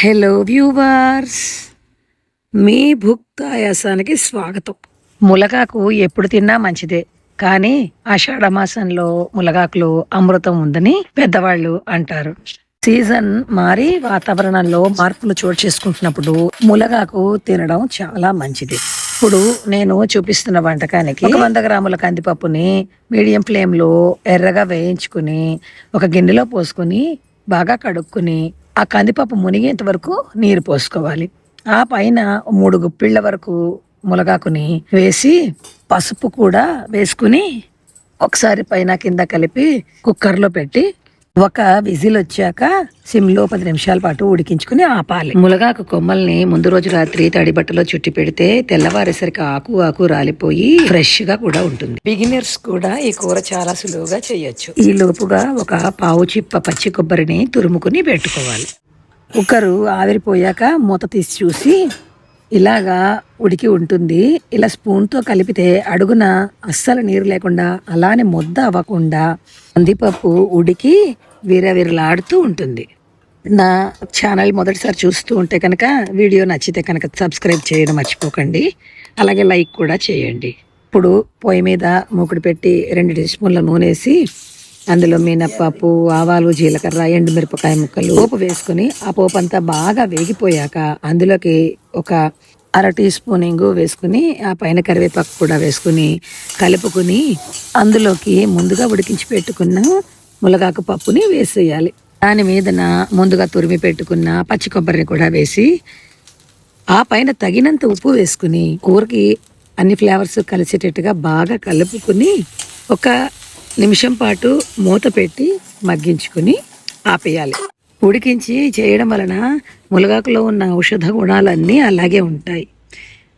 Hello viewers, మీ భుక్తాయాసానికి స్వాగతం. ములగాకు ఎప్పుడు తిన్నా మంచిదే, కానీ ఆషాఢ మాసంలో ములగాకులో అమృతం ఉందని పెద్దవాళ్ళు అంటారు. సీజన్ మారి వాతావరణంలో మార్పులు చోటు చేసుకుంటున్నప్పుడు ములగాకు తినడం చాలా మంచిది. ఇప్పుడు నేను చూపిస్తున్న వంటకానికి 100 గ్రాముల కందిపప్పుని మీడియం ఫ్లేమ్లో ఎర్రగా వేయించుకుని ఒక గిన్నెలో పోసుకుని బాగా కడుక్కుని ఆ కందిపప్పు మునిగేంత వరకు నీరు పోసుకోవాలి. ఆ పైన 3 గుప్పిళ్ళ వరకు ములగాకుని వేసి పసుపు కూడా వేసుకుని ఒకసారి పైన కింద కలిపి కుక్కర్లో పెట్టి ఒక విజిల్ వచ్చాక సిమ్లో 10 నిమిషాల పాటు ఉడికించుకుని ఆపాలి. ములగాకు కొమ్మల్ని ముందు రోజు రాత్రి తడి బట్టలో చుట్టి పెడితే తెల్లవారేసరికి ఆకు రాలిపోయి ఫ్రెష్ గా కూడా ఉంటుంది. బిగినర్స్ కూడా ఈ కూర చాలా సులువుగా చేయొచ్చు. ఈ లోపుగా ఒక పావు చిప్ప పచ్చి కొబ్బరిని తురుముకుని పెట్టుకోవాలి. కుక్కరు ఆవిరిపోయాక మూత తీసి చూసి ఇలాగా ఉడికి ఉంటుంది. ఇలా స్పూన్తో కలిపితే అడుగున అస్సలు నీరు లేకుండా అలానే ముద్ద అవ్వకుండా కందిపప్పు ఉడికి విరవిరలాడుతూ ఉంటుంది. నా ఛానల్ మొదటిసారి చూస్తూ ఉంటే కనుక వీడియో నచ్చితే కనుక సబ్స్క్రైబ్ చేయడం మర్చిపోకండి. అలాగే లైక్ కూడా చేయండి. ఇప్పుడు పొయ్యి మీద మూకుడు పెట్టి 2 టీ స్పూన్ల నూనె వేసి అందులో మినప్పప్పు, ఆవాలు, జీలకర్ర, ఎండుమిరపకాయ ముక్కలు పోపు వేసుకుని ఆ పోపు అంతా బాగా వేగిపోయాక అందులోకి ఒక 1/2 టీ స్పూన్ ఇంగు వేసుకుని ఆ పైన కరివేపాకు కూడా వేసుకుని కలుపుకుని అందులోకి ముందుగా ఉడికించి పెట్టుకున్న ములగాకు పప్పుని వేసేయాలి. దాని మీదన ముందుగా తురిమి పెట్టుకున్న పచ్చి కొబ్బరిని కూడా వేసి ఆ పైన తగినంత ఉప్పు వేసుకుని కూరకి అన్ని ఫ్లేవర్స్ కలిసేటట్టుగా బాగా కలుపుకుని ఒక నిమిషం పాటు మూత పెట్టి మగ్గించుకుని ఆపేయాలి. ఉడికించి చేయడం వలన ములగాకులో ఉన్న ఔషధ గుణాలన్నీ అలాగే ఉంటాయి.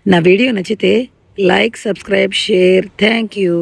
నా వీడియో నచ్చితే like, subscribe, share. Thank you.